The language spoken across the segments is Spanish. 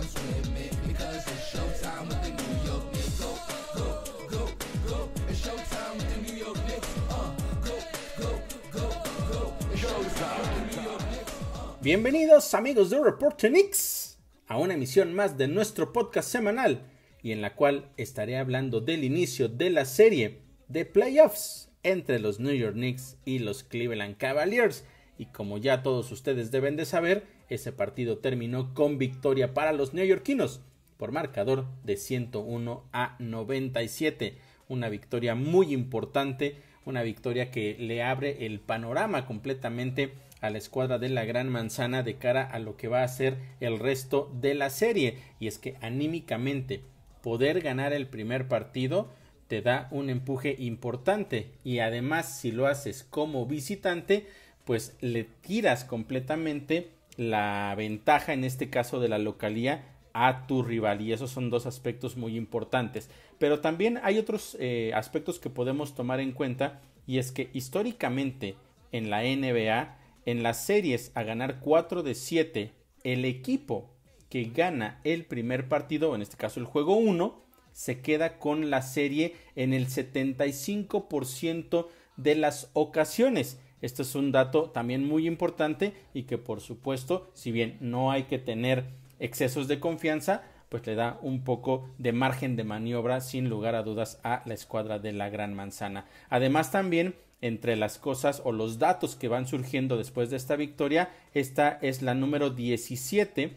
I'm swimming because it's showtime with the New York Knicks. Go, go, go, go. It's showtime with the New York Knicks. Go, go, go, go. It's showtime with the New York Knicks. Bienvenidos amigos de Reporte Knicks a una emisión más de nuestro podcast semanal y en la cual estaré hablando del inicio de la serie de playoffs entre los New York Knicks y los Cleveland Cavaliers. Y como ya todos ustedes deben de saber, ese partido terminó con victoria para los neoyorquinos por marcador de 101-97. Una victoria muy importante, una victoria que le abre el panorama completamente a la escuadra de la Gran Manzana de cara a lo que va a ser el resto de la serie. Y es que anímicamente poder ganar el primer partido te da un empuje importante y además si lo haces como visitante pues le tiras completamente la ventaja, en este caso de la localía, a tu rival, y esos son dos aspectos muy importantes. Pero también hay otros aspectos que podemos tomar en cuenta, y es que históricamente en la NBA, en las series a ganar 4 de 7, el equipo que gana el primer partido, en este caso el juego 1, se queda con la serie en el 75% de las ocasiones. Este es un dato también muy importante y que por supuesto, si bien no hay que tener excesos de confianza, pues le da un poco de margen de maniobra sin lugar a dudas a la escuadra de la Gran Manzana. Además también entre las cosas o los datos que van surgiendo después de esta victoria, esta es la número 17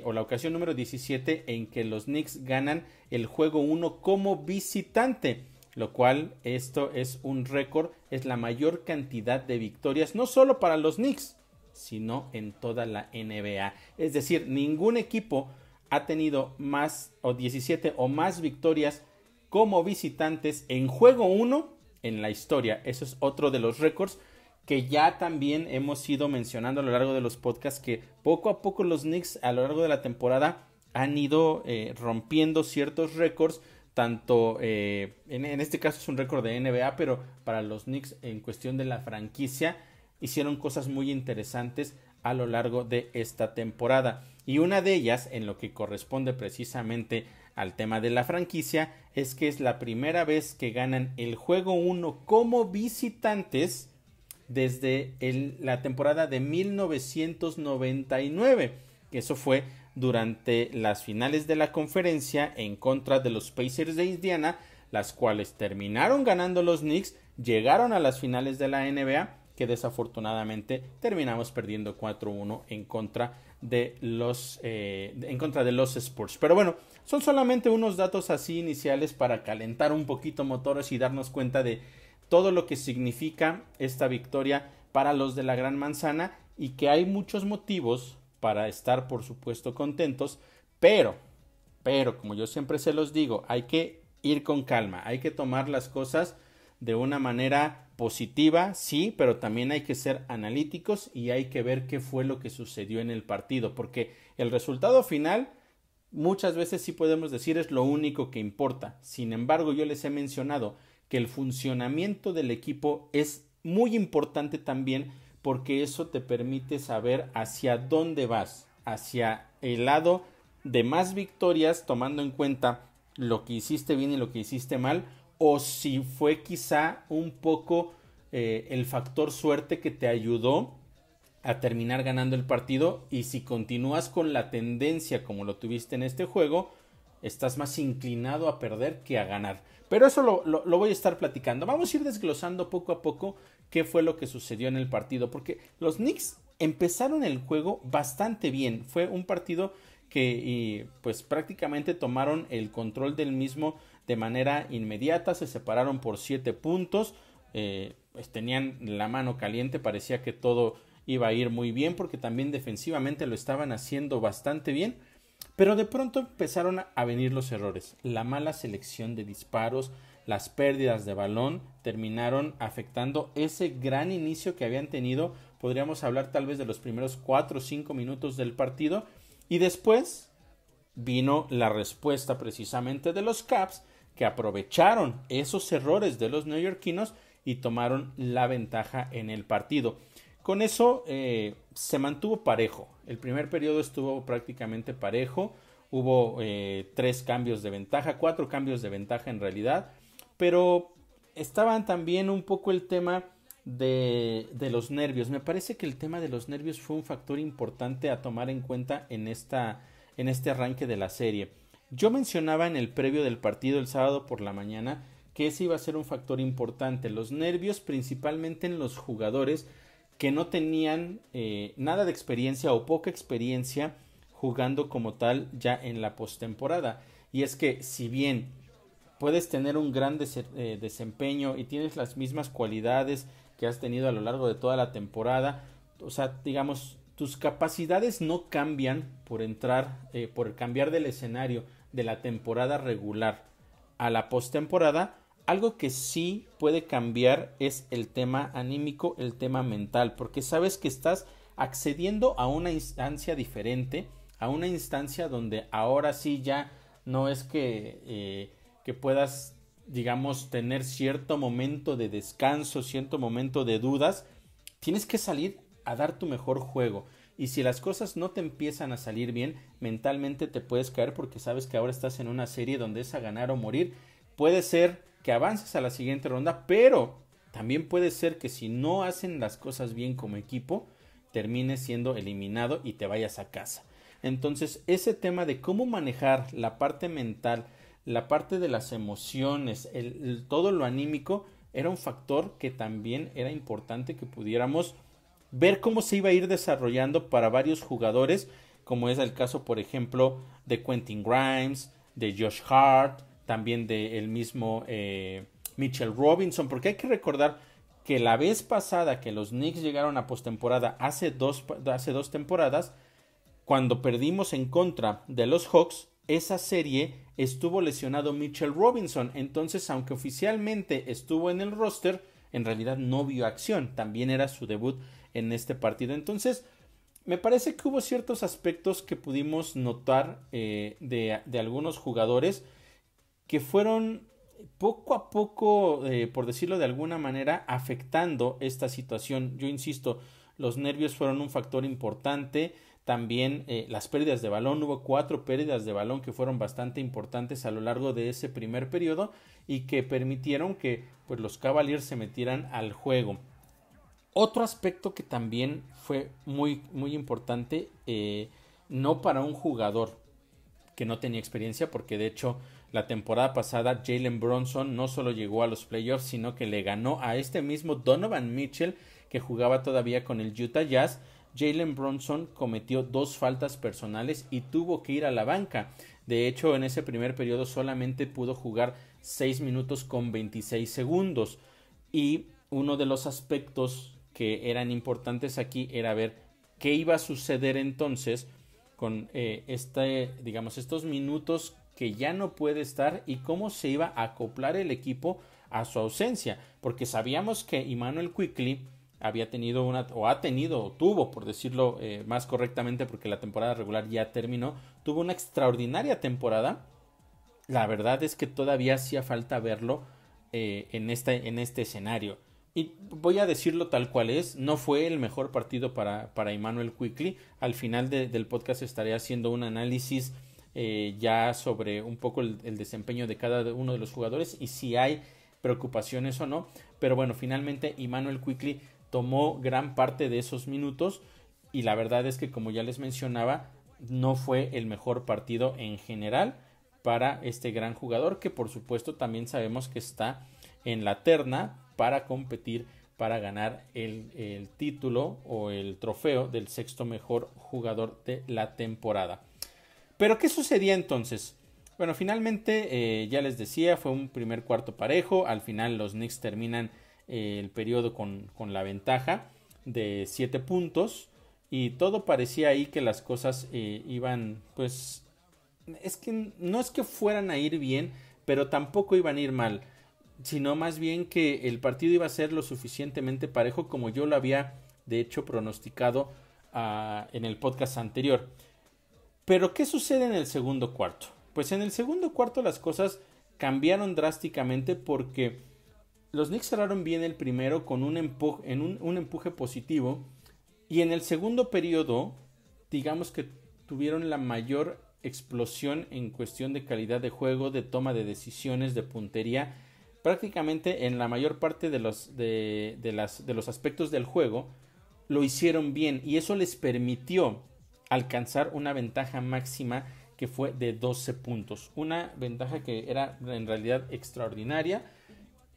o la ocasión número 17 en que los Knicks ganan el juego 1 como visitante, lo cual esto es un récord, es la mayor cantidad de victorias no solo para los Knicks, sino en toda la NBA. Es decir, ningún equipo ha tenido más o 17 o más victorias como visitantes en juego 1 en la historia. Eso es otro de los récords que ya también hemos ido mencionando a lo largo de los podcasts, que poco a poco los Knicks a lo largo de la temporada han ido rompiendo ciertos récords, tanto en este caso es un récord de NBA, pero para los Knicks en cuestión de la franquicia hicieron cosas muy interesantes a lo largo de esta temporada, y una de ellas, en lo que corresponde precisamente al tema de la franquicia, es que es la primera vez que ganan el juego 1 como visitantes desde la temporada de 1999, que eso fue durante las finales de la conferencia en contra de los Pacers de Indiana, las cuales terminaron ganando los Knicks, llegaron a las finales de la NBA, que desafortunadamente terminamos perdiendo 4-1 en contra de los Spurs. Pero bueno, son solamente unos datos así iniciales para calentar un poquito motores y darnos cuenta de todo lo que significa esta victoria para los de la Gran Manzana, y que hay muchos motivos para estar por supuesto contentos, pero como yo siempre se los digo, hay que ir con calma, hay que tomar las cosas de una manera positiva, sí, pero también hay que ser analíticos y hay que ver qué fue lo que sucedió en el partido, porque el resultado final muchas veces sí podemos decir es lo único que importa. Sin embargo, yo les he mencionado que el funcionamiento del equipo es muy importante también, porque eso te permite saber hacia dónde vas, hacia el lado de más victorias, tomando en cuenta lo que hiciste bien y lo que hiciste mal, o si fue quizá un poco el factor suerte que te ayudó a terminar ganando el partido, y si continúas con la tendencia como lo tuviste en este juego, estás más inclinado a perder que a ganar. Pero eso lo voy a estar platicando. Vamos a ir desglosando poco a poco qué fue lo que sucedió en el partido, porque los Knicks empezaron el juego bastante bien. Fue un partido que pues prácticamente tomaron el control del mismo de manera inmediata, se separaron por 7 puntos, pues tenían la mano caliente, parecía que todo iba a ir muy bien, porque también defensivamente lo estaban haciendo bastante bien, pero de pronto empezaron a venir los errores, la mala selección de disparos, las pérdidas de balón terminaron afectando ese gran inicio que habían tenido. Podríamos hablar tal vez de los primeros 4 o 5 minutos del partido, y después vino la respuesta precisamente de los Cavs, que aprovecharon esos errores de los neoyorquinos y tomaron la ventaja en el partido. Con eso se mantuvo parejo. El primer periodo estuvo prácticamente parejo. Hubo 3 cambios de ventaja, 4 cambios de ventaja en realidad. Pero estaban también un poco el tema de los nervios. Me parece que el tema de los nervios fue un factor importante a tomar en cuenta en este arranque de la serie. Yo mencionaba en el previo del partido el sábado por la mañana que ese iba a ser un factor importante. Los nervios principalmente en los jugadores que no tenían nada de experiencia o poca experiencia jugando como tal ya en la postemporada. Y es que si bien puedes tener un gran desempeño y tienes las mismas cualidades que has tenido a lo largo de toda la temporada, o sea, digamos, tus capacidades no cambian por cambiar del escenario de la temporada regular a la postemporada. Algo que sí puede cambiar es el tema anímico, el tema mental, porque sabes que estás accediendo a una instancia diferente, a una instancia donde ahora sí ya no es que puedas, digamos, tener cierto momento de descanso, cierto momento de dudas. Tienes que salir a dar tu mejor juego. Y si las cosas no te empiezan a salir bien, mentalmente te puedes caer porque sabes que ahora estás en una serie donde es a ganar o morir. Puede ser que avances a la siguiente ronda, pero también puede ser que si no hacen las cosas bien como equipo, termines siendo eliminado y te vayas a casa. Entonces, ese tema de cómo manejar la parte mental, la parte de las emociones, todo lo anímico, era un factor que también era importante que pudiéramos ver cómo se iba a ir desarrollando para varios jugadores, como es el caso, por ejemplo, de Quentin Grimes, de Josh Hart, también de el mismo Mitchell Robinson, porque hay que recordar que la vez pasada que los Knicks llegaron a postemporada hace dos temporadas, cuando perdimos en contra de los Hawks, esa serie estuvo lesionado Mitchell Robinson. Entonces, aunque oficialmente estuvo en el roster, en realidad no vio acción. También era su debut en este partido. Entonces, me parece que hubo ciertos aspectos que pudimos notar de algunos jugadores que fueron poco a poco, por decirlo de alguna manera, afectando esta situación. Yo insisto, los nervios fueron un factor importante. También las pérdidas de balón, hubo 4 pérdidas de balón que fueron bastante importantes a lo largo de ese primer periodo y que permitieron que pues, los Cavaliers se metieran al juego. Otro aspecto que también fue muy, muy importante, no para un jugador que no tenía experiencia, porque de hecho la temporada pasada Jalen Brunson no solo llegó a los playoffs, sino que le ganó a este mismo Donovan Mitchell que jugaba todavía con el Utah Jazz. Jalen Brunson cometió 2 faltas personales y tuvo que ir a la banca. De hecho, en ese primer periodo solamente pudo jugar 6 minutos con 26 segundos. Y uno de los aspectos que eran importantes aquí era ver qué iba a suceder entonces con estos minutos que ya no puede estar y cómo se iba a acoplar el equipo a su ausencia. Porque sabíamos que Immanuel Quickley tuvo, por decirlo más correctamente, porque la temporada regular ya terminó, tuvo una extraordinaria temporada. La verdad es que todavía hacía falta verlo en este escenario. Y voy a decirlo tal cual es, no fue el mejor partido para Immanuel Quickley. Al final del podcast estaré haciendo un análisis ya sobre un poco el desempeño de cada uno de los jugadores y si hay preocupaciones o no. Pero bueno, finalmente Immanuel Quickley tomó gran parte de esos minutos y la verdad es que, como ya les mencionaba, no fue el mejor partido en general para este gran jugador, que por supuesto también sabemos que está en la terna para competir para ganar el título o el trofeo del 6º mejor jugador de la temporada. Pero ¿qué sucedía entonces? Bueno, finalmente ya les decía, fue un primer cuarto parejo. Al final los Knicks terminan el periodo con la ventaja de 7 puntos y todo parecía ahí que las cosas iban, pues, no es que fueran a ir bien, pero tampoco iban a ir mal, sino más bien que el partido iba a ser lo suficientemente parejo como yo lo había de hecho pronosticado en el podcast anterior. Pero ¿qué sucede en el segundo cuarto? Pues en el segundo cuarto las cosas cambiaron drásticamente porque los Knicks cerraron bien el primero con un empuje positivo Y en el segundo periodo, digamos que tuvieron la mayor explosión en cuestión de calidad de juego, de toma de decisiones, de puntería. Prácticamente en la mayor parte de los aspectos del juego lo hicieron bien, y eso les permitió alcanzar una ventaja máxima que fue de 12 puntos. Una ventaja que era en realidad extraordinaria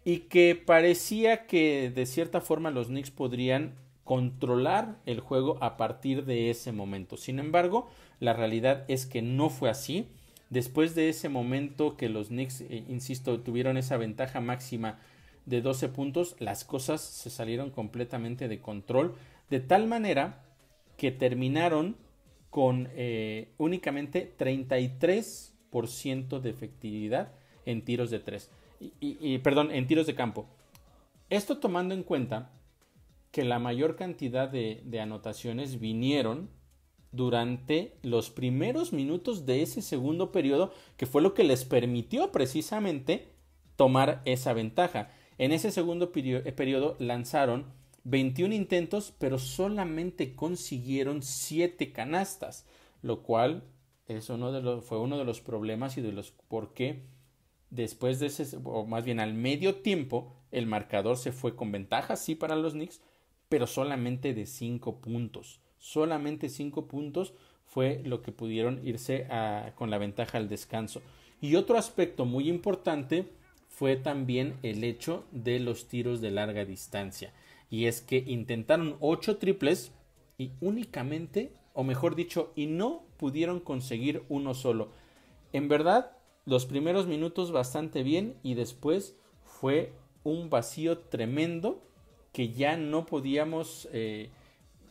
y que parecía que de cierta forma los Knicks podrían controlar el juego a partir de ese momento. Sin embargo, la realidad es que no fue así. Después de ese momento que los Knicks, insisto, tuvieron esa ventaja máxima de 12 puntos, las cosas se salieron completamente de control, de tal manera que terminaron con únicamente 33% de efectividad en tiros de 3. Perdón, en tiros de campo. Esto tomando en cuenta que la mayor cantidad de anotaciones vinieron durante los primeros minutos de ese segundo periodo, que fue lo que les permitió precisamente tomar esa ventaja. En ese segundo periodo lanzaron 21 intentos, pero solamente consiguieron 7 canastas, lo cual es fue uno de los problemas y de los por qué después de ese, o más bien al medio tiempo, el marcador se fue con ventaja, sí, para los Knicks, pero solamente de 5 puntos. Solamente 5 puntos fue lo que pudieron irse con la ventaja al descanso. Y otro aspecto muy importante fue también el hecho de los tiros de larga distancia. Y es que intentaron 8 triples y únicamente, o mejor dicho, y no pudieron conseguir uno solo. En verdad, los primeros minutos bastante bien, y después fue un vacío tremendo que ya no podíamos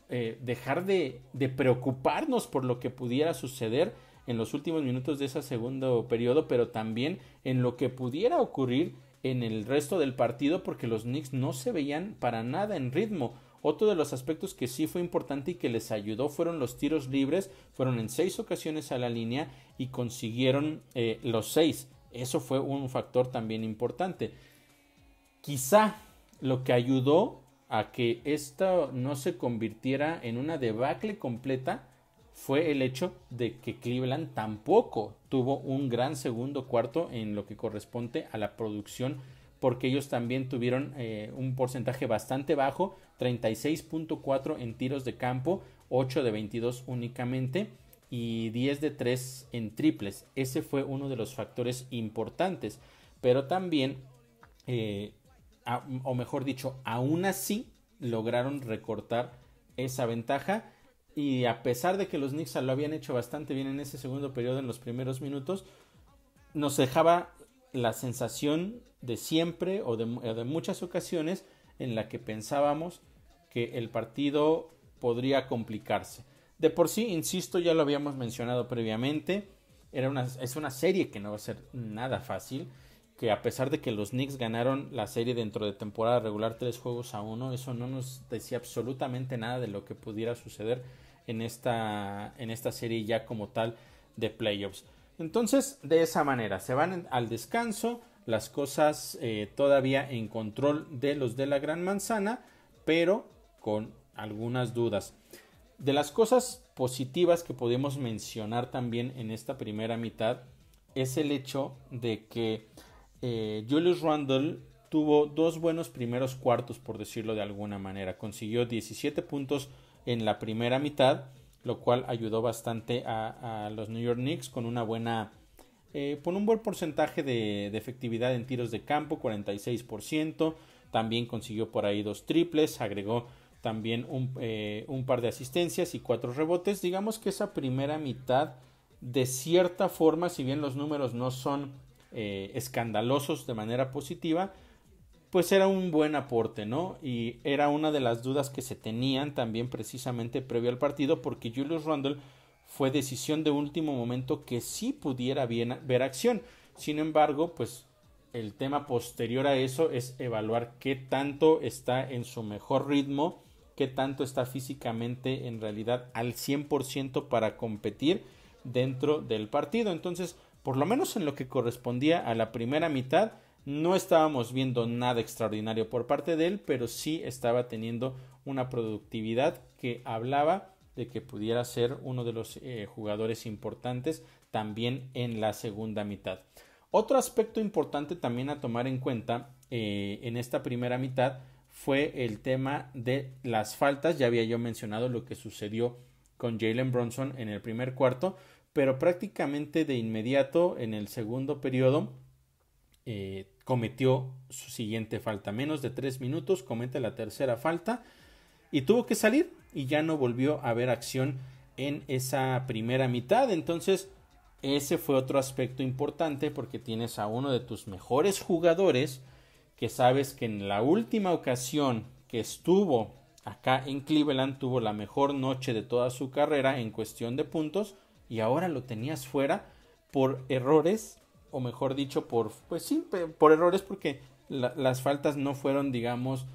dejar de preocuparnos por lo que pudiera suceder en los últimos minutos de ese segundo periodo, pero también en lo que pudiera ocurrir en el resto del partido, porque los Knicks no se veían para nada en ritmo. Otro de los aspectos que sí fue importante y que les ayudó fueron los tiros libres. Fueron en 6 ocasiones a la línea y consiguieron los 6. Eso fue un factor también importante. Quizá lo que ayudó a que esto no se convirtiera en una debacle completa fue el hecho de que Cleveland tampoco tuvo un gran segundo cuarto en lo que corresponde a la producción, porque ellos también tuvieron un porcentaje bastante bajo, 36.4 en tiros de campo, 8 de 22 únicamente y 10 de 3 en triples. Ese fue uno de los factores importantes, pero también, o mejor dicho, aún así lograron recortar esa ventaja. Y a pesar de que los Knicks lo habían hecho bastante bien en ese segundo periodo, en los primeros minutos, nos dejaba la sensación de siempre o de muchas ocasiones en la que pensábamos que el partido podría complicarse. De por sí, insisto, ya lo habíamos mencionado previamente, es una serie que no va a ser nada fácil, que a pesar de que los Knicks ganaron la serie dentro de temporada regular 3-1, eso no nos decía absolutamente nada de lo que pudiera suceder en esta serie ya como tal de playoffs. Entonces, de esa manera, se van al descanso, las cosas todavía en control de los de la Gran Manzana, pero con algunas dudas. De las cosas positivas que podemos mencionar también en esta primera mitad es el hecho de que Julius Randle tuvo 2 buenos primeros cuartos, por decirlo de alguna manera. Consiguió 17 puntos en la primera mitad, lo cual ayudó bastante a los New York Knicks con un buen porcentaje de efectividad en tiros de campo, 46%. También consiguió por ahí 2 triples, agregó también un par de asistencias y 4 rebotes. Digamos que esa primera mitad, de cierta forma, si bien los números no son escandalosos de manera positiva, pues era un buen aporte, ¿no? Y era una de las dudas que se tenían también precisamente previo al partido, porque Julius Randle fue decisión de último momento que sí pudiera ver acción. Sin embargo, pues el tema posterior a eso es evaluar qué tanto está en su mejor ritmo, qué tanto está físicamente en realidad al 100% para competir dentro del partido. Entonces, por lo menos en lo que correspondía a la primera mitad, No estábamos viendo nada extraordinario por parte de él, pero sí estaba teniendo una productividad que hablaba de que pudiera ser uno de los jugadores importantes también en la segunda mitad. Otro aspecto importante también a tomar en cuenta en esta primera mitad fue el tema de las faltas. Ya había yo mencionado lo que sucedió con Jalen Brunson en el primer cuarto, pero prácticamente de inmediato en el segundo periodo cometió su siguiente falta. Menos de 3 minutos comete la tercera falta y tuvo que salir y ya no volvió a ver acción en esa primera mitad. Entonces ese fue otro aspecto importante, porque tienes a uno de tus mejores jugadores que sabes que en la última ocasión que estuvo acá en Cleveland tuvo la mejor noche de toda su carrera en cuestión de puntos, y ahora lo tenías fuera por errores, o mejor dicho, por errores, porque las faltas no fueron, digamos,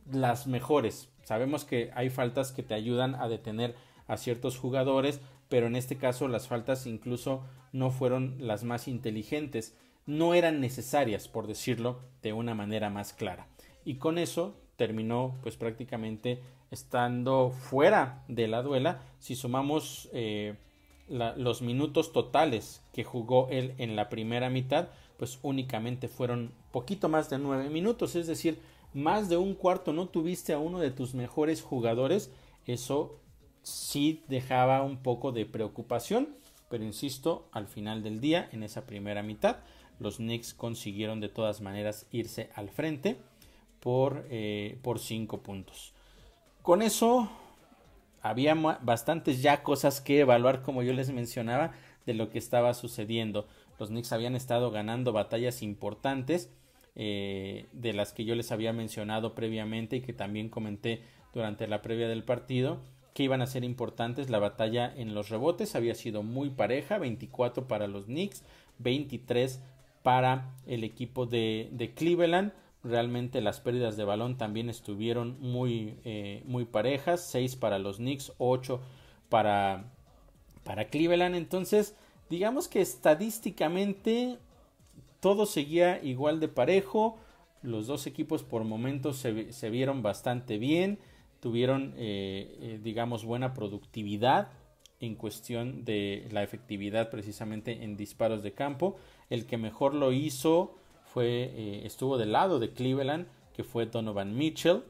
las mejores. Sabemos que hay faltas que te ayudan a detener a ciertos jugadores, pero en este caso las faltas incluso no fueron las más inteligentes, no eran necesarias, por decirlo de una manera más clara, y con eso terminó pues prácticamente estando fuera de la duela. Si sumamos los minutos totales que jugó él en la primera mitad, pues únicamente fueron poquito más de 9 minutos, es decir, más de un cuarto no tuviste a uno de tus mejores jugadores. Eso sí dejaba un poco de preocupación, pero insisto, al final del día, en esa primera mitad, los Knicks consiguieron de todas maneras irse al frente por 5 puntos. Con eso había bastantes ya cosas que evaluar, como yo les mencionaba, de lo que estaba sucediendo. Los Knicks habían estado ganando batallas importantes, de las que yo les había mencionado previamente y que también comenté durante la previa del partido, que iban a ser importantes. La batalla en los rebotes había sido muy pareja, 24 para los Knicks, 23 para el equipo de Cleveland. Realmente las pérdidas de balón también estuvieron muy parejas, 6 para los Knicks, 8 para Cleveland. Entonces, digamos que estadísticamente todo seguía igual de parejo. Los dos equipos por momentos se vieron bastante bien, tuvieron digamos buena productividad en cuestión de la efectividad precisamente en disparos de campo. El que mejor lo hizo estuvo del lado de Cleveland, que fue Donovan Mitchell,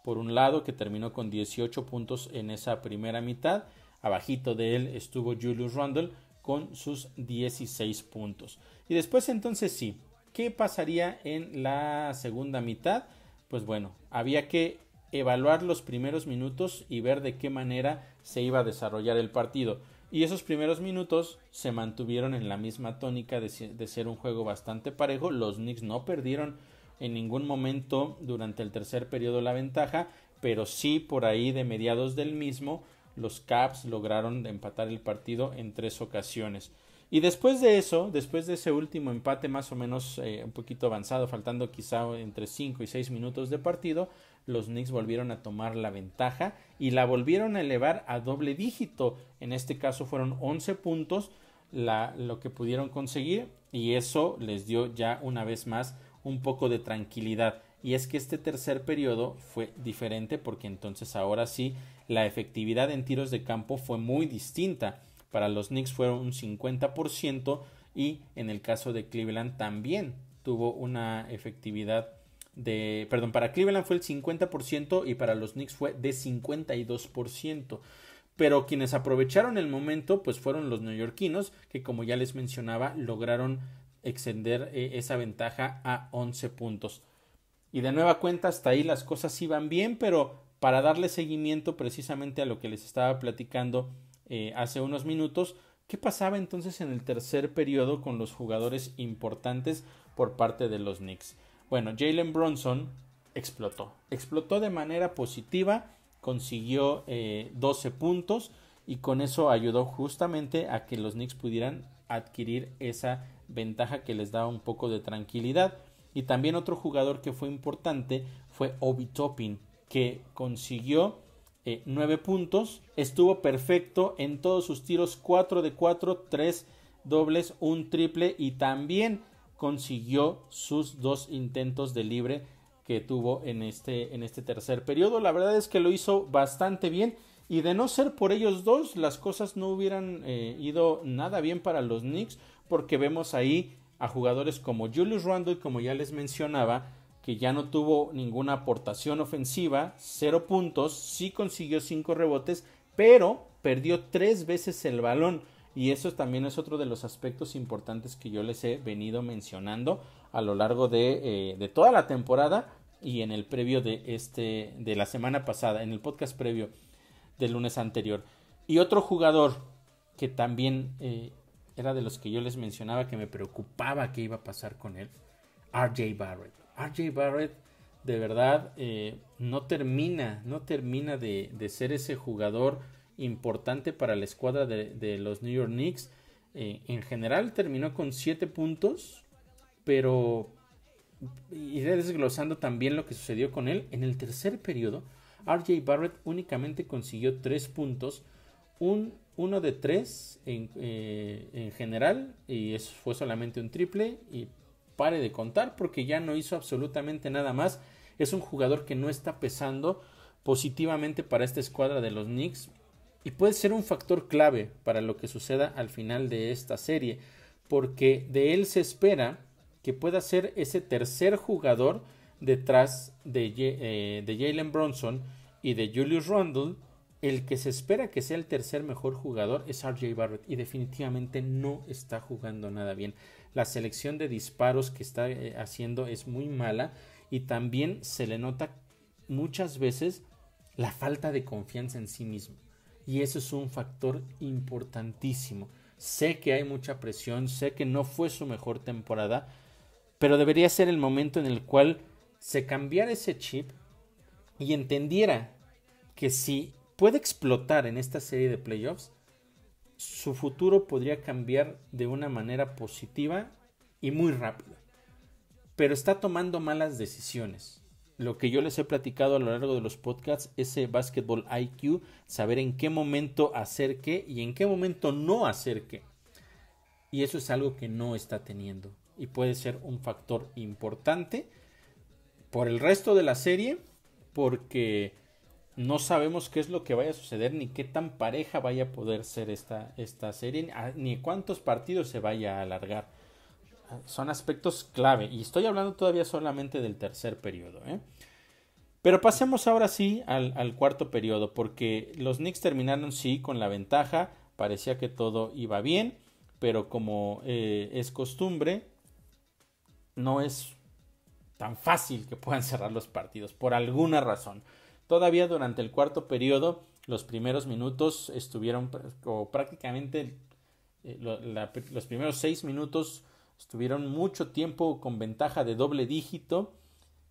por un lado, que terminó con 18 puntos en esa primera mitad. Abajito de él estuvo Julius Randle con sus 16 puntos. Y después entonces sí, ¿qué pasaría en la segunda mitad? Pues bueno, había que evaluar los primeros minutos y ver de qué manera se iba a desarrollar el partido. Y esos primeros minutos se mantuvieron en la misma tónica de ser un juego bastante parejo. Los Knicks no perdieron en ningún momento durante el tercer periodo la ventaja, pero sí por ahí de mediados del mismo los Cavs lograron empatar el partido en 3 ocasiones. Y después de eso, después de ese último empate más o menos un poquito avanzado, faltando quizá entre 5 y 6 minutos de partido, los Knicks volvieron a tomar la ventaja y la volvieron a elevar a doble dígito. En este caso fueron 11 puntos lo que pudieron conseguir, y eso les dio ya una vez más un poco de tranquilidad. Y es que este tercer periodo fue diferente, porque entonces ahora sí la efectividad en tiros de campo fue muy distinta. Para los Knicks fueron un 50% y en el caso de Cleveland también tuvo una efectividad para Cleveland fue el 50% y para los Knicks fue de 52%. Pero quienes aprovecharon el momento pues fueron los neoyorquinos, que como ya les mencionaba lograron extender esa ventaja a 11 puntos. Y de nueva cuenta hasta ahí las cosas iban bien, pero para darle seguimiento precisamente a lo que les estaba platicando hace unos minutos, ¿qué pasaba entonces en el tercer periodo con los jugadores importantes por parte de los Knicks? Bueno, Jalen Brunson explotó de manera positiva, consiguió 12 puntos y con eso ayudó justamente a que los Knicks pudieran adquirir esa ventaja que les daba un poco de tranquilidad. Y también otro jugador que fue importante fue Obi Toppin, que consiguió 9 puntos, estuvo perfecto en todos sus tiros, 4 de 4, 3 dobles, un triple, y también consiguió sus 2 intentos de libre que tuvo en este tercer periodo. La verdad es que lo hizo bastante bien, y de no ser por ellos dos, las cosas no hubieran ido nada bien para los Knicks, porque vemos ahí a jugadores como Julius Randle, como ya les mencionaba, que ya no tuvo ninguna aportación ofensiva, 0 puntos, sí consiguió 5 rebotes, pero perdió 3 veces el balón, y eso también es otro de los aspectos importantes que yo les he venido mencionando a lo largo de toda la temporada, y en el previo de la semana pasada, en el podcast previo del lunes anterior. Y otro jugador que también era de los que yo les mencionaba que me preocupaba qué iba a pasar con él, RJ Barrett. RJ Barrett de verdad no termina de ser ese jugador importante para la escuadra de los New York Knicks. En general terminó con 7 puntos, pero iré desglosando también lo que sucedió con él. En el tercer periodo, RJ Barrett únicamente consiguió 3 puntos, uno de 3 en general, y eso fue solamente un triple, y pare de contar porque ya no hizo absolutamente nada más. Es un jugador que no está pesando positivamente para esta escuadra de los Knicks, y puede ser un factor clave para lo que suceda al final de esta serie, porque de él se espera que pueda ser ese tercer jugador detrás de Jalen Brunson y de Julius Randle. El que se espera que sea el tercer mejor jugador es RJ Barrett, y definitivamente no está jugando nada bien. La selección de disparos que está haciendo es muy mala, y también se le nota muchas veces la falta de confianza en sí mismo, y eso es un factor importantísimo. Sé que hay mucha presión, sé que no fue su mejor temporada, pero debería ser el momento en el cual se cambiara ese chip y entendiera que si puede explotar en esta serie de playoffs, su futuro podría cambiar de una manera positiva y muy rápida. Pero está tomando malas decisiones. Lo que yo les he platicado a lo largo de los podcasts, ese basketball IQ, saber en qué momento hacer qué y en qué momento no hacer qué. Y eso es algo que no está teniendo, y puede ser un factor importante por el resto de la serie, porque no sabemos qué es lo que vaya a suceder, ni qué tan pareja vaya a poder ser esta serie, ni cuántos partidos se vaya a alargar. Son aspectos clave, y estoy hablando todavía solamente del tercer periodo, Pero pasemos ahora sí al cuarto periodo, porque los Knicks terminaron sí con la ventaja, parecía que todo iba bien, pero como es costumbre, no es tan fácil que puedan cerrar los partidos, por alguna razón. Todavía durante el cuarto periodo, los primeros minutos estuvieron, o prácticamente los primeros 6 minutos estuvieron mucho tiempo con ventaja de doble dígito.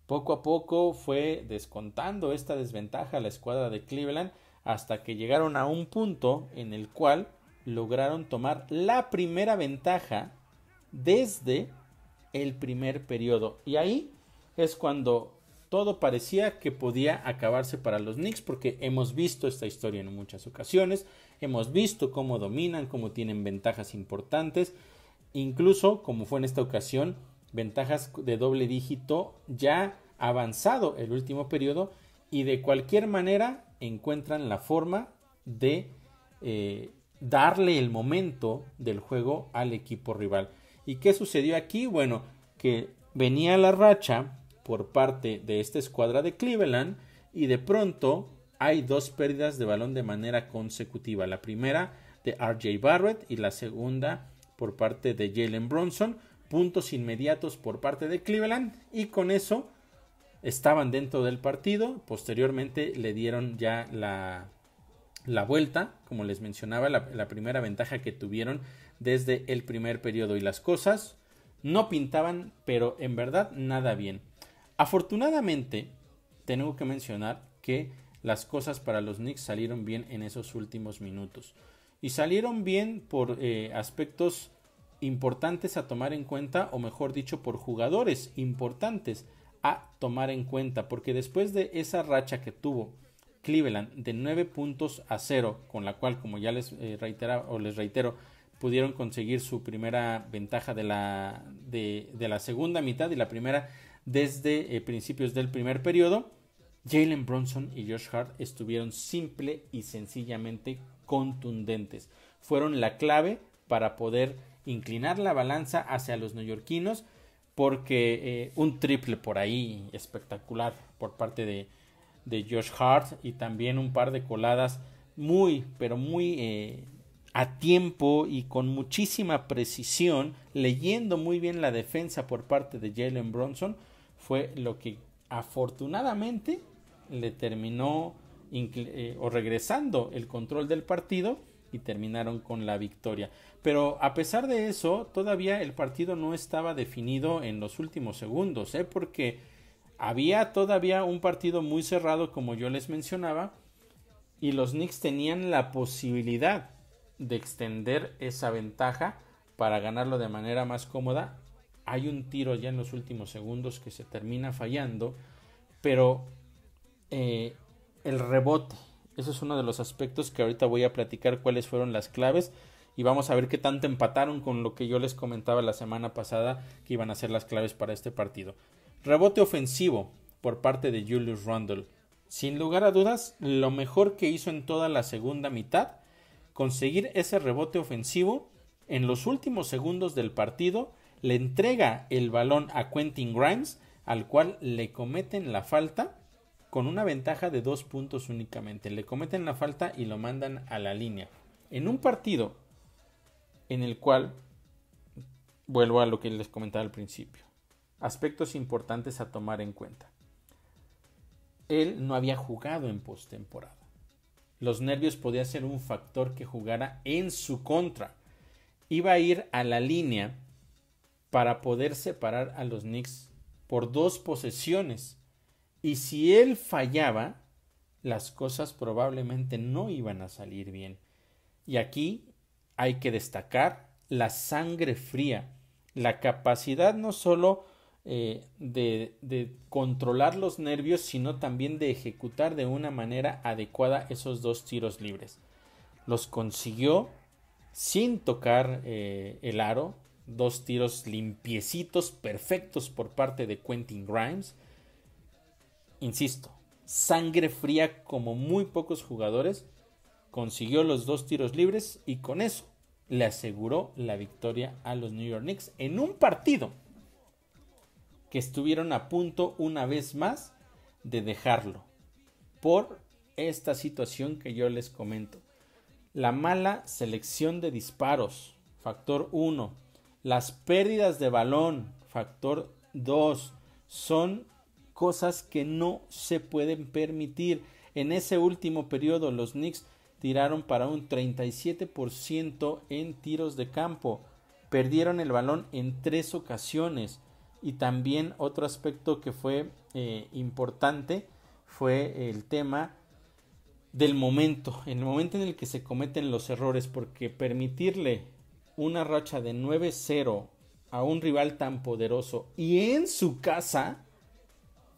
Poco a poco fue descontando esta desventaja a la escuadra de Cleveland, hasta que llegaron a un punto en el cual lograron tomar la primera ventaja desde el primer periodo. Y ahí es cuando todo parecía que podía acabarse para los Knicks, porque hemos visto esta historia en muchas ocasiones, hemos visto cómo dominan, cómo tienen ventajas importantes, incluso como fue en esta ocasión, ventajas de doble dígito ya avanzado el último periodo, y de cualquier manera encuentran la forma de darle el momento del juego al equipo rival. ¿Y qué sucedió aquí? Bueno, que venía la racha por parte de esta escuadra de Cleveland, y de pronto hay 2 pérdidas de balón de manera consecutiva. La primera de RJ Barrett y la segunda por parte de Jalen Brunson. Puntos inmediatos por parte de Cleveland, y con eso estaban dentro del partido. Posteriormente le dieron ya la vuelta, como les mencionaba, la primera ventaja que tuvieron desde el primer periodo, y las cosas no pintaban, pero en verdad nada bien. Afortunadamente, tengo que mencionar que las cosas para los Knicks salieron bien en esos últimos minutos, y salieron bien por aspectos importantes a tomar en cuenta, o mejor dicho, por jugadores importantes a tomar en cuenta, porque después de esa racha que tuvo Cleveland de 9 puntos a 0, con la cual, como ya les reitero, pudieron conseguir su primera ventaja de la segunda mitad y la primera desde principios del primer periodo. Jalen Brunson y Josh Hart estuvieron simple y sencillamente contundentes. Fueron la clave para poder inclinar la balanza hacia los neoyorquinos, porque un triple por ahí espectacular por parte de Josh Hart y también un par de coladas muy a tiempo y con muchísima precisión, leyendo muy bien la defensa por parte de Jalen Brunson, fue lo que afortunadamente le terminó regresando el control del partido y terminaron con la victoria. Pero a pesar de eso, todavía el partido no estaba definido en los últimos segundos, porque había todavía un partido muy cerrado, como yo les mencionaba, y los Knicks tenían la posibilidad de extender esa ventaja para ganarlo de manera más cómoda. Hay un tiro ya en los últimos segundos que se termina fallando, pero el rebote, eso es uno de los aspectos que ahorita voy a platicar cuáles fueron las claves y vamos a ver qué tanto empataron con lo que yo les comentaba la semana pasada que iban a ser las claves para este partido. Rebote ofensivo por parte de Julius Randle. Sin lugar a dudas, lo mejor que hizo en toda la segunda mitad, conseguir ese rebote ofensivo. En los últimos segundos del partido le entrega el balón a Quentin Grimes, al cual le cometen la falta con una ventaja de 2 puntos únicamente. Le cometen la falta y lo mandan a la línea. En un partido en el cual, vuelvo a lo que les comentaba al principio, aspectos importantes a tomar en cuenta. Él no había jugado en postemporada. Los nervios podían ser un factor que jugara en su contra. Iba a ir a la línea para poder separar a los Knicks por 2 posesiones. Y si él fallaba, las cosas probablemente no iban a salir bien. Y aquí hay que destacar la sangre fría, la capacidad no solo de controlar los nervios, sino también de ejecutar de una manera adecuada esos 2 tiros libres. Los consiguió sin tocar el aro, 2 tiros limpiecitos, perfectos por parte de Quentin Grimes. Insisto, sangre fría como muy pocos jugadores, consiguió los 2 tiros libres y con eso le aseguró la victoria a los New York Knicks en un partido que estuvieron a punto una vez más de dejarlo por esta situación que yo les comento. La mala selección de disparos, factor 1. Las pérdidas de balón, factor 2. Son cosas que no se pueden permitir. En ese último periodo los Knicks tiraron para un 37% en tiros de campo. Perdieron el balón en 3 ocasiones. Y también otro aspecto que fue importante fue el tema del momento. En el momento en el que se cometen los errores, porque permitirle una racha de 9-0 a un rival tan poderoso y en su casa,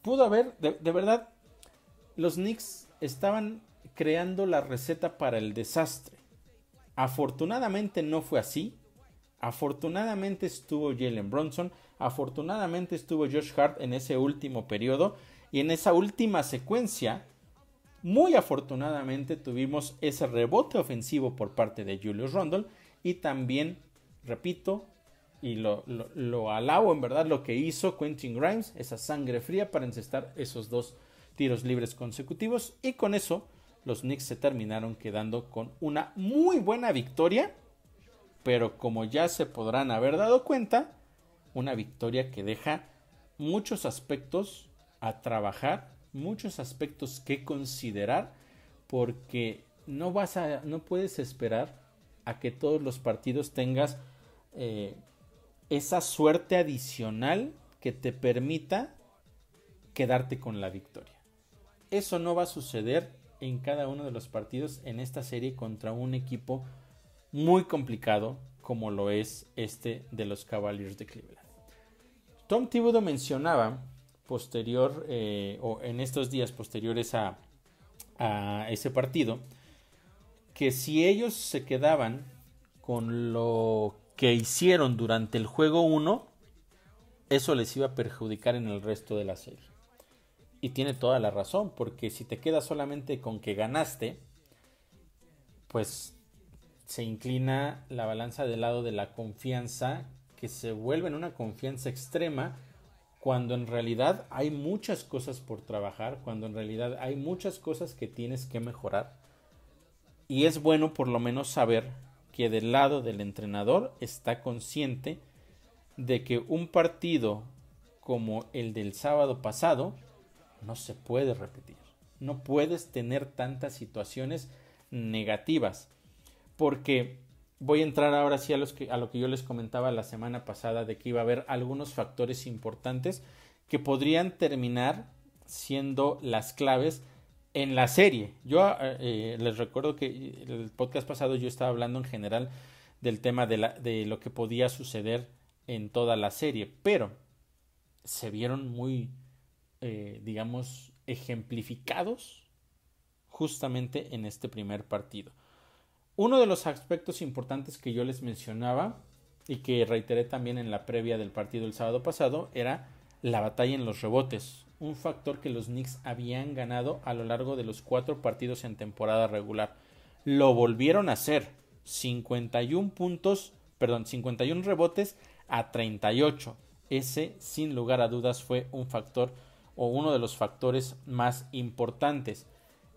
pudo haber, de verdad, los Knicks estaban creando la receta para el desastre. Afortunadamente no fue así. Afortunadamente estuvo Jalen Brunson, afortunadamente estuvo Josh Hart en ese último periodo y en esa última secuencia, muy afortunadamente tuvimos ese rebote ofensivo por parte de Julius Randle y también, repito, y lo alabo en verdad lo que hizo Quentin Grimes, esa sangre fría para encestar esos 2 tiros libres consecutivos y con eso los Knicks se terminaron quedando con una muy buena victoria. Pero como ya se podrán haber dado cuenta, una victoria que deja muchos aspectos a trabajar, muchos aspectos que considerar, porque no puedes esperar a que todos los partidos tengas esa suerte adicional que te permita quedarte con la victoria. Eso no va a suceder en cada uno de los partidos en esta serie contra un equipo muy complicado como lo es este de los Cavaliers de Cleveland. Tom Thibodeau mencionaba posterior o en estos días posteriores a ese partido que si ellos se quedaban con lo que hicieron durante el juego 1, eso les iba a perjudicar en el resto de la serie. Y tiene toda la razón, porque si te quedas solamente con que ganaste, pues se inclina la balanza del lado de la confianza, que se vuelve en una confianza extrema, cuando en realidad hay muchas cosas por trabajar, cuando en realidad hay muchas cosas que tienes que mejorar. Y es bueno por lo menos saber que del lado del entrenador está consciente de que un partido como el del sábado pasado no se puede repetir. No puedes tener tantas situaciones negativas, porque voy a entrar ahora sí a lo que yo les comentaba la semana pasada, de que iba a haber algunos factores importantes que podrían terminar siendo las claves en la serie. Yo les recuerdo que el podcast pasado yo estaba hablando en general del tema de lo que podía suceder en toda la serie, pero se vieron muy, digamos, ejemplificados justamente en este primer partido. Uno de los aspectos importantes que yo les mencionaba y que reiteré también en la previa del partido el sábado pasado era la batalla en los rebotes, un factor que los Knicks habían ganado a lo largo de los 4 partidos en temporada regular. Lo volvieron a hacer, 51 rebotes a 38. Ese, sin lugar a dudas, fue un factor o uno de los factores más importantes.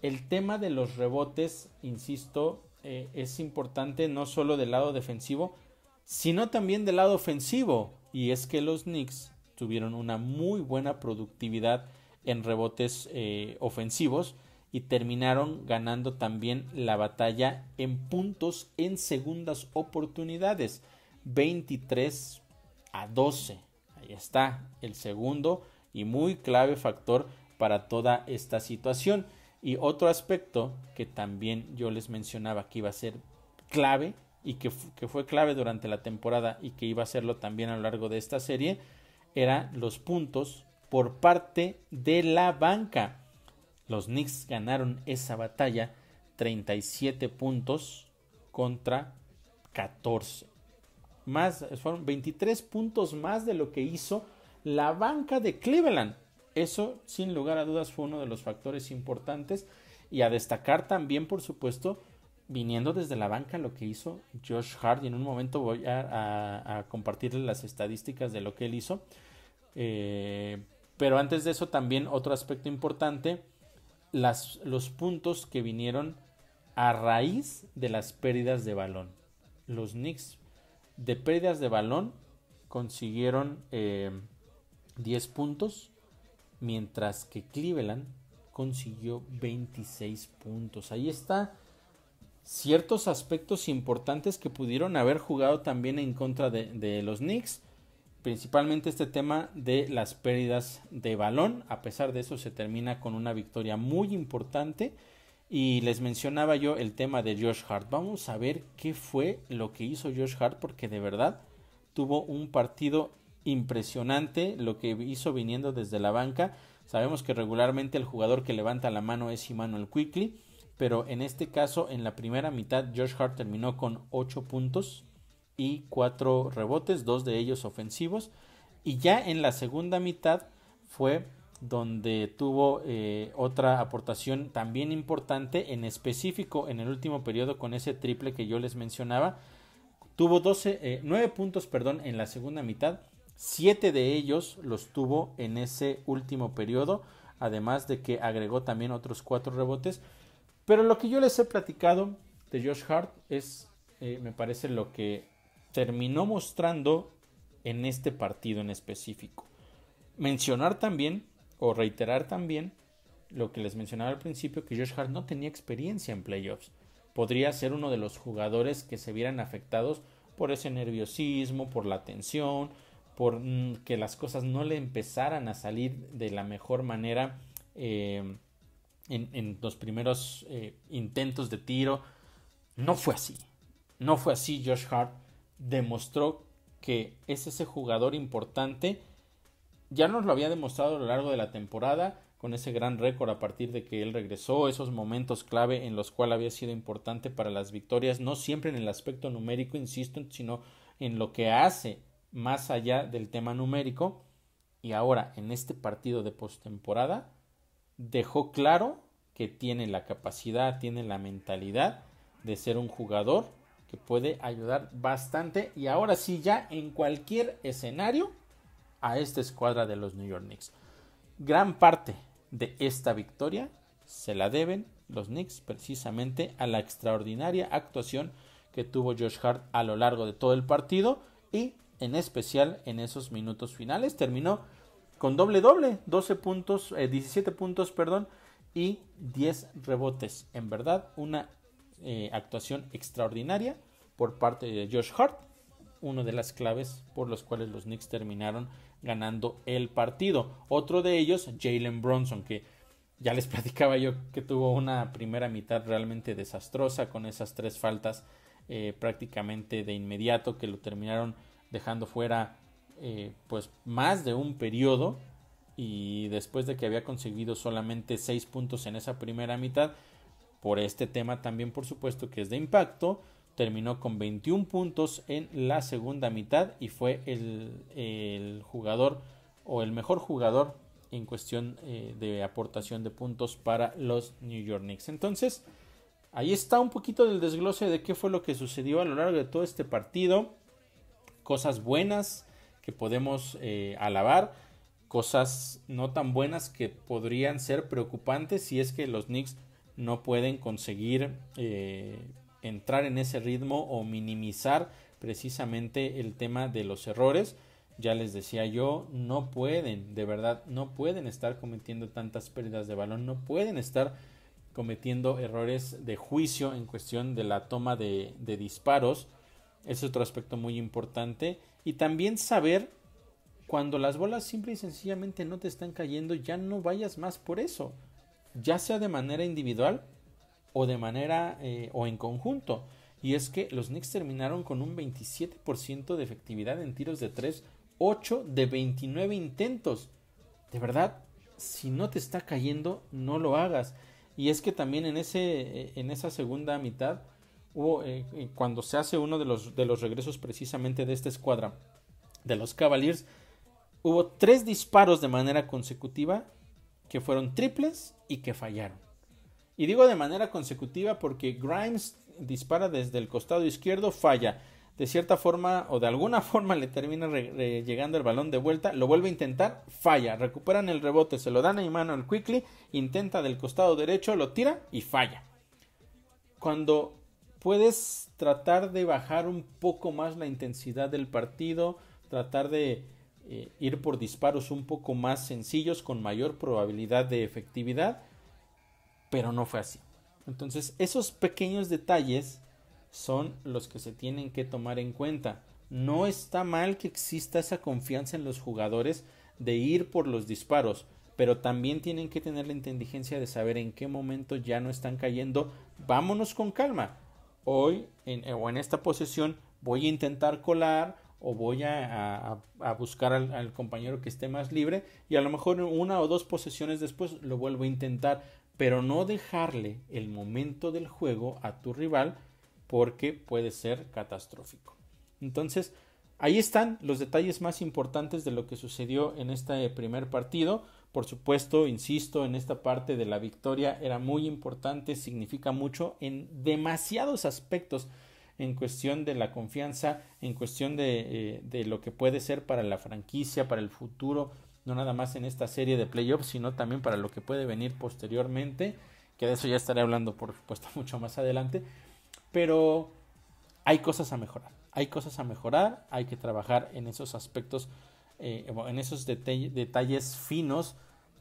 El tema de los rebotes, insisto, es importante no solo del lado defensivo, sino también del lado ofensivo. Y es que los Knicks tuvieron una muy buena productividad en rebotes ofensivos y terminaron ganando también la batalla en puntos en segundas oportunidades, 23-12. Ahí está el segundo y muy clave factor para toda esta situación. Y otro aspecto que también yo les mencionaba que iba a ser clave y que fue clave durante la temporada y que iba a serlo también a lo largo de esta serie, eran los puntos por parte de la banca. Los Knicks ganaron esa batalla 37 puntos contra 14. Fueron 23 puntos más de lo que hizo la banca de Cleveland. Eso, sin lugar a dudas, fue uno de los factores importantes y a destacar también, por supuesto, viniendo desde la banca, lo que hizo Josh Hart. Y en un momento voy a compartirles las estadísticas de lo que él hizo. Pero antes de eso, también otro aspecto importante, los puntos que vinieron a raíz de las pérdidas de balón. Los Knicks de pérdidas de balón consiguieron 10 puntos, mientras que Cleveland consiguió 26 puntos. Ahí está ciertos aspectos importantes que pudieron haber jugado también en contra de los Knicks, principalmente este tema de las pérdidas de balón. A pesar de eso se termina con una victoria muy importante. Y les mencionaba yo el tema de Josh Hart. Vamos a ver qué fue lo que hizo Josh Hart, porque de verdad tuvo un partido impresionante lo que hizo viniendo desde la banca. Sabemos que regularmente el jugador que levanta la mano es Immanuel Quickley, pero en este caso en la primera mitad Josh Hart terminó con 8 puntos y 4 rebotes, 2 de ellos ofensivos, y ya en la segunda mitad fue donde tuvo otra aportación también importante, en específico en el último periodo con ese triple que yo les mencionaba. Tuvo 9 puntos en la segunda mitad, 7 de ellos los tuvo en ese último periodo, además de que agregó también otros 4 rebotes. Pero lo que yo les he platicado de Josh Hart es, me parece, lo que terminó mostrando en este partido en específico. Mencionar también, o reiterar también, lo que les mencionaba al principio, que Josh Hart no tenía experiencia en playoffs. Podría ser uno de los jugadores que se vieran afectados por ese nerviosismo, por la tensión, por que las cosas no le empezaran a salir de la mejor manera en los primeros intentos de tiro. No fue así. No fue así. Josh Hart demostró que es ese jugador importante. Ya nos lo había demostrado a lo largo de la temporada. con ese gran récord a partir de que él regresó, esos momentos clave en los cuales había sido importante para las victorias, no siempre en el aspecto numérico, insisto, sino en lo que hace más allá del tema numérico. Y ahora en este partido de postemporada dejó claro que tiene la capacidad, tiene la mentalidad de ser un jugador que puede ayudar bastante, y ahora sí ya en cualquier escenario, a esta escuadra de los New York Knicks. Gran parte de esta victoria se la deben los Knicks precisamente a la extraordinaria actuación que tuvo Josh Hart a lo largo de todo el partido, y en especial en esos minutos finales. Terminó con doble, 17 puntos, y 10 rebotes. En verdad, una actuación extraordinaria por parte de Josh Hart, una de las claves por las cuales los Knicks terminaron ganando el partido. Otro de ellos, Jalen Brunson, que ya les platicaba yo que tuvo una primera mitad realmente desastrosa, con esas 3 faltas prácticamente de inmediato, que lo terminaron dejando fuera pues más de un periodo, y después de que había conseguido solamente 6 puntos en esa primera mitad, por este tema también por supuesto que es de impacto, terminó con 21 puntos en la segunda mitad y fue el jugador o el mejor jugador en cuestión de aportación de puntos para los New York Knicks. Entonces, ahí está un poquito del desglose de qué fue lo que sucedió a lo largo de todo este partido. Cosas buenas que podemos alabar, cosas no tan buenas que podrían ser preocupantes si es que los Knicks no pueden conseguir entrar en ese ritmo o minimizar precisamente el tema de los errores. Ya les decía yo, no pueden, de verdad, no pueden estar cometiendo tantas pérdidas de balón, no pueden estar cometiendo errores de juicio en cuestión de la toma de disparos. Es otro aspecto muy importante. Y también saber cuando las bolas simple y sencillamente no te están cayendo, ya no vayas más por eso, ya sea de manera individual o de manera o en conjunto. Y es que los Knicks terminaron con un 27% de efectividad en tiros de 3, 8 de 29 intentos. De verdad, si no te está cayendo, no lo hagas. Y es que también en esa segunda mitad hubo, cuando se hace uno de los regresos precisamente de esta escuadra de los Cavaliers, hubo 3 disparos de manera consecutiva que fueron triples y que fallaron. Y digo de manera consecutiva porque Grimes dispara desde el costado izquierdo, falla. De cierta forma o de alguna forma le termina llegando el balón de vuelta, lo vuelve a intentar, falla. Recuperan el rebote, se lo dan a Immanuel Quickley, intenta del costado derecho, lo tira y falla. Cuando puedes tratar de bajar un poco más la intensidad del partido, tratar de ir por disparos un poco más sencillos con mayor probabilidad de efectividad, pero no fue así. Entonces esos pequeños detalles son los que se tienen que tomar en cuenta. No está mal que exista esa confianza en los jugadores de ir por los disparos, pero también tienen que tener la inteligencia de saber en qué momento ya no están cayendo. Vámonos con calma. Hoy en esta posesión voy a intentar colar o voy a buscar al compañero que esté más libre, y a lo mejor 1 o 2 posesiones después lo vuelvo a intentar, pero no dejarle el momento del juego a tu rival porque puede ser catastrófico. Entonces, ahí están los detalles más importantes de lo que sucedió en este primer partido. Por supuesto, insisto, en esta parte de la victoria era muy importante, significa mucho en demasiados aspectos, en cuestión de la confianza, en cuestión de lo que puede ser para la franquicia, para el futuro, no nada más en esta serie de playoffs, sino también para lo que puede venir posteriormente, que de eso ya estaré hablando por supuesto mucho más adelante. Pero hay cosas a mejorar, hay que trabajar en esos aspectos, en esos detalles finos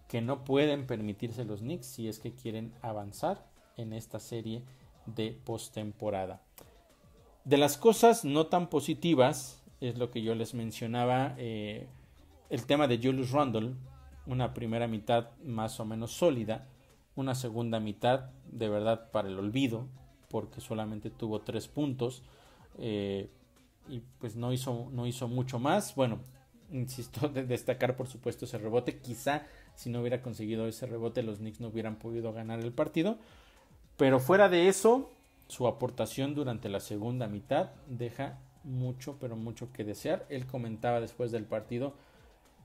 que no pueden permitirse los Knicks si es que quieren avanzar en esta serie de postemporada. De las cosas no tan positivas es lo que yo les mencionaba, el tema de Julius Randle, una primera mitad más o menos sólida, una segunda mitad de verdad para el olvido, porque solamente tuvo 3 puntos y pues no hizo mucho más. Bueno, insisto, de destacar por supuesto ese rebote. Quizá si no hubiera conseguido ese rebote los Knicks no hubieran podido ganar el partido. Pero fuera de eso, su aportación durante la segunda mitad deja mucho, pero mucho que desear. Él comentaba después del partido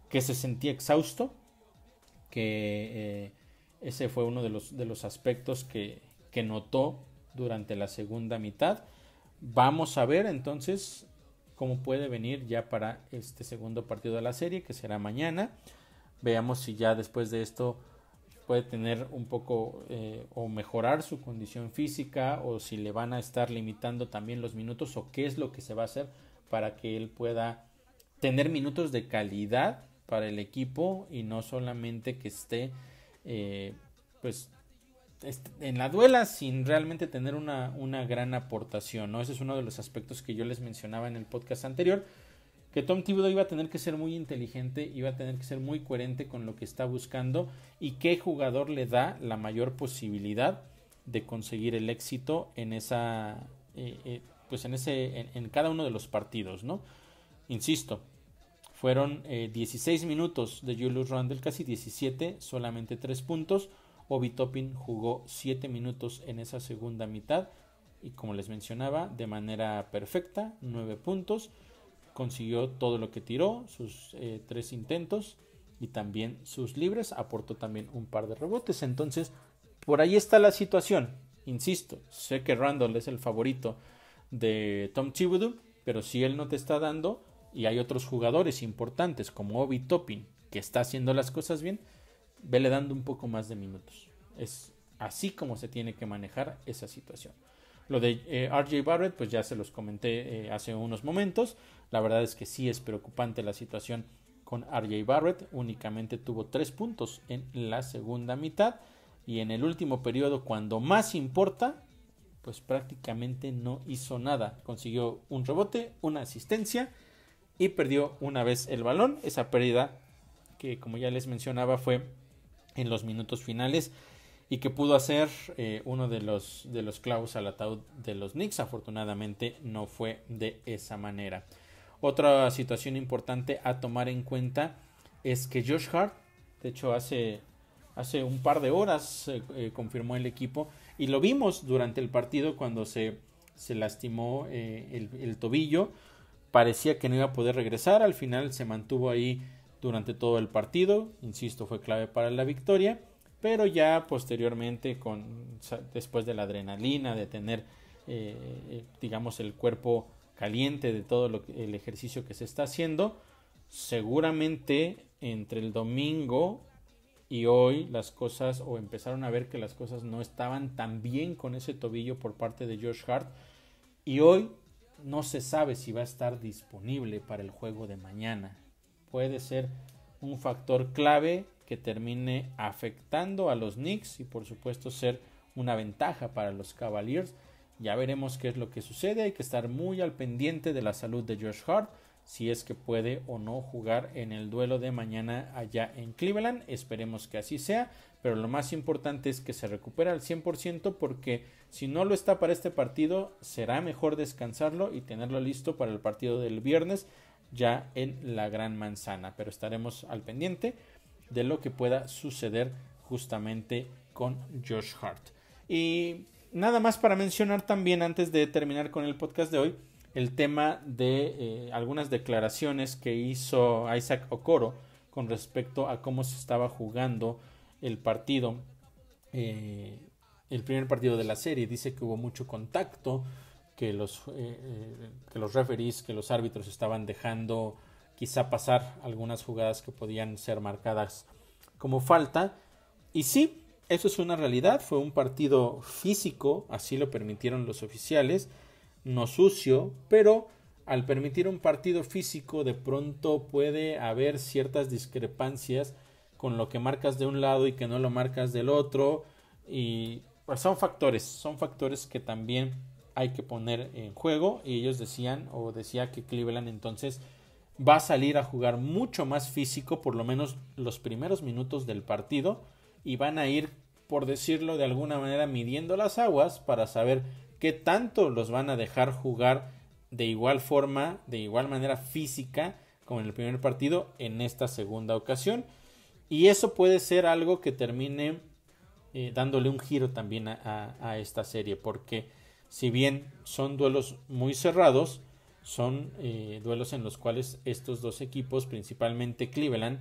que se sentía exhausto, que ese fue uno de los aspectos que notó durante la segunda mitad. Vamos a ver entonces cómo puede venir ya para este segundo partido de la serie, que será mañana. Veamos si ya después de esto puede tener un poco o mejorar su condición física, o si le van a estar limitando también los minutos, o qué es lo que se va a hacer para que él pueda tener minutos de calidad para el equipo y no solamente que esté pues en la duela sin realmente tener una gran aportación, ¿no? Ese es uno de los aspectos que yo les mencionaba en el podcast anterior, que Tom Thibodeau iba a tener que ser muy inteligente, iba a tener que ser muy coherente con lo que está buscando y qué jugador le da la mayor posibilidad de conseguir el éxito en esa pues en cada uno de los partidos, ¿no? Insisto, fueron 16 minutos de Julius Randle, casi 17, solamente 3 puntos. Obi Toppin jugó 7 minutos en esa segunda mitad y, como les mencionaba, de manera perfecta, 9 puntos. Consiguió todo lo que tiró, sus 3 intentos y también sus libres. Aportó también un par de rebotes. Entonces, por ahí está la situación. Insisto, sé que Randle es el favorito de Tom Thibodeau, pero si él no te está dando y hay otros jugadores importantes como Obi Toppin que está haciendo las cosas bien, vele dando un poco más de minutos. Es así como se tiene que manejar esa situación. Lo de RJ Barrett, pues ya se los comenté hace unos momentos. La verdad es que sí es preocupante la situación con RJ Barrett. Únicamente tuvo 3 puntos en la segunda mitad. Y en el último periodo, cuando más importa, pues prácticamente no hizo nada. Consiguió un rebote, una asistencia y perdió una vez el balón. Esa pérdida que, como ya les mencionaba, fue en los minutos finales y que pudo hacer uno de los clavos al ataúd de los Knicks. Afortunadamente no fue de esa manera. Otra situación importante a tomar en cuenta es que Josh Hart, de hecho hace un par de horas confirmó el equipo y lo vimos durante el partido cuando se lastimó el tobillo. Parecía que no iba a poder regresar, al final se mantuvo ahí durante todo el partido, insisto, fue clave para la victoria, pero ya posteriormente, después de la adrenalina, de tener digamos el cuerpo caliente de todo el ejercicio que se está haciendo, seguramente entre el domingo y hoy las cosas, o empezaron a ver que las cosas no estaban tan bien con ese tobillo por parte de Josh Hart, y hoy no se sabe si va a estar disponible para el juego de mañana. Puede ser un factor clave que termine afectando a los Knicks y por supuesto ser una ventaja para los Cavaliers. Ya veremos qué es lo que sucede. Hay que estar muy al pendiente de la salud de Josh Hart, si es que puede o no jugar en el duelo de mañana allá en Cleveland. Esperemos que así sea, pero lo más importante es que se recupere al 100%, porque si no lo está para este partido, será mejor descansarlo y tenerlo listo para el partido del viernes ya en la Gran Manzana. Pero estaremos al pendiente de lo que pueda suceder justamente con Josh Hart. Y nada más para mencionar también, antes de terminar con el podcast de hoy, el tema de algunas declaraciones que hizo Isaac Okoro con respecto a cómo se estaba jugando el partido, el primer partido de la serie. Dice que hubo mucho contacto, que los referees, que los árbitros estaban dejando quizá pasar algunas jugadas que podían ser marcadas como falta. Y sí, eso es una realidad. Fue un partido físico, así lo permitieron los oficiales, no sucio, pero al permitir un partido físico de pronto puede haber ciertas discrepancias con lo que marcas de un lado y que no lo marcas del otro, y pues son factores que también hay que poner en juego. Y ellos decía que Cleveland entonces va a salir a jugar mucho más físico, por lo menos los primeros minutos del partido, y van a ir, por decirlo de alguna manera, midiendo las aguas para saber qué tanto los van a dejar jugar de igual forma, de igual manera física como en el primer partido en esta segunda ocasión. Y eso puede ser algo que termine dándole un giro también a esta serie, porque si bien son duelos muy cerrados, son duelos en los cuales estos dos equipos, principalmente Cleveland,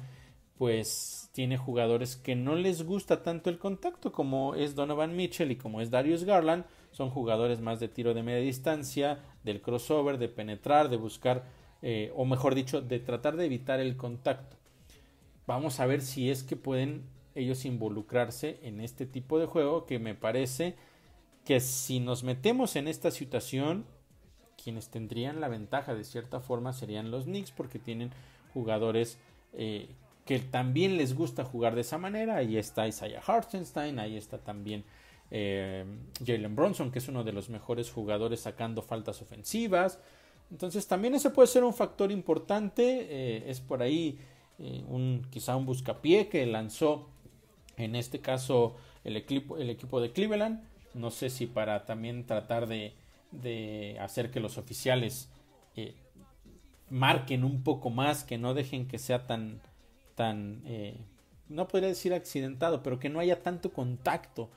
pues tiene jugadores que no les gusta tanto el contacto, como es Donovan Mitchell y como es Darius Garland. Son jugadores más de tiro de media distancia, del crossover, de penetrar, de buscar, o mejor dicho, de tratar de evitar el contacto. Vamos a ver si es que pueden ellos involucrarse en este tipo de juego, que me parece que si nos metemos en esta situación, quienes tendrían la ventaja de cierta forma serían los Knicks, porque tienen jugadores que también les gusta jugar de esa manera. Ahí está Isaiah Hartenstein, ahí está también Jalen Brunson, que es uno de los mejores jugadores sacando faltas ofensivas. Entonces también ese puede ser un factor importante. Es por ahí quizá un buscapié que lanzó en este caso el equipo de Cleveland. No sé si para también tratar de hacer que los oficiales marquen un poco más, que no dejen que sea tan no podría decir accidentado, pero que no haya tanto contacto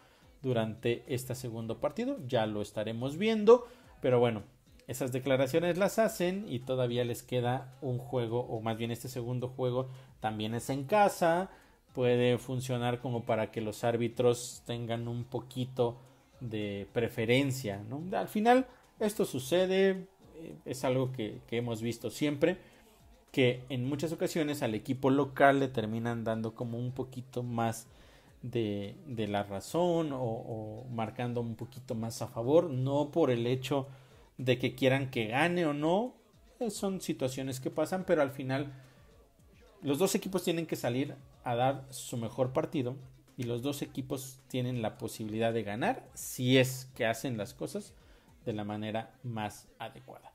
durante este segundo partido. Ya lo estaremos viendo, pero bueno, esas declaraciones las hacen y todavía les queda un juego, o más bien este segundo juego también es en casa. Puede funcionar como para que los árbitros tengan un poquito de preferencia, ¿no? Al final esto sucede, es algo que hemos visto siempre, que en muchas ocasiones al equipo local le terminan dando como un poquito más de la razón, o marcando un poquito más a favor, no por el hecho de que quieran que gane o no. Son situaciones que pasan, pero al final los dos equipos tienen que salir a dar su mejor partido, y los dos equipos tienen la posibilidad de ganar si es que hacen las cosas de la manera más adecuada.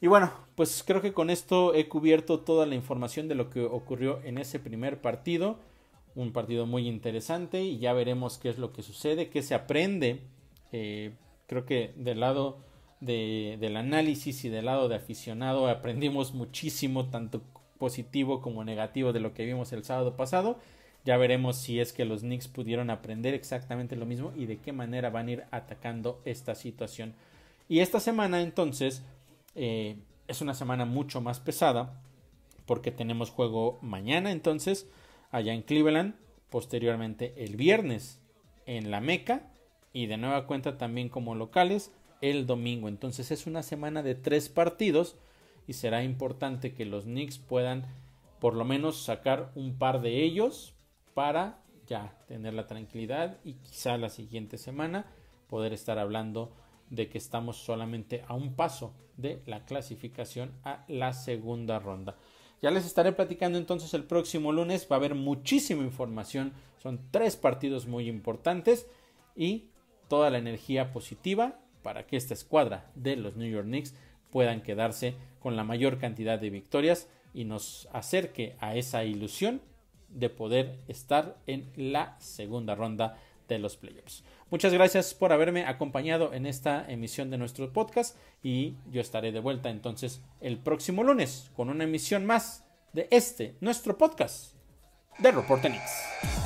Y bueno, pues creo que con esto he cubierto toda la información de lo que ocurrió en ese primer partido. Un partido muy interesante, y ya veremos qué es lo que sucede, qué se aprende. Creo que del lado del análisis y del lado de aficionado aprendimos muchísimo, tanto positivo como negativo, de lo que vimos el sábado pasado. Ya veremos si es que los Knicks pudieron aprender exactamente lo mismo y de qué manera van a ir atacando esta situación. Y esta semana entonces es una semana mucho más pesada, porque tenemos juego mañana entonces allá en Cleveland, posteriormente el viernes en la Meca, y de nueva cuenta también como locales el domingo. Entonces es una semana de 3 partidos, y será importante que los Knicks puedan por lo menos sacar un par de ellos para ya tener la tranquilidad, y quizá la siguiente semana poder estar hablando de que estamos solamente a un paso de la clasificación a la segunda ronda. Ya les estaré platicando entonces el próximo lunes. Va a haber muchísima información. Son 3 partidos muy importantes y toda la energía positiva para que esta escuadra de los New York Knicks puedan quedarse con la mayor cantidad de victorias y nos acerque a esa ilusión de poder estar en la segunda ronda de los playoffs. Muchas gracias por haberme acompañado en esta emisión de nuestro podcast, y yo estaré de vuelta entonces el próximo lunes con una emisión más de nuestro podcast de Reporte Knicks.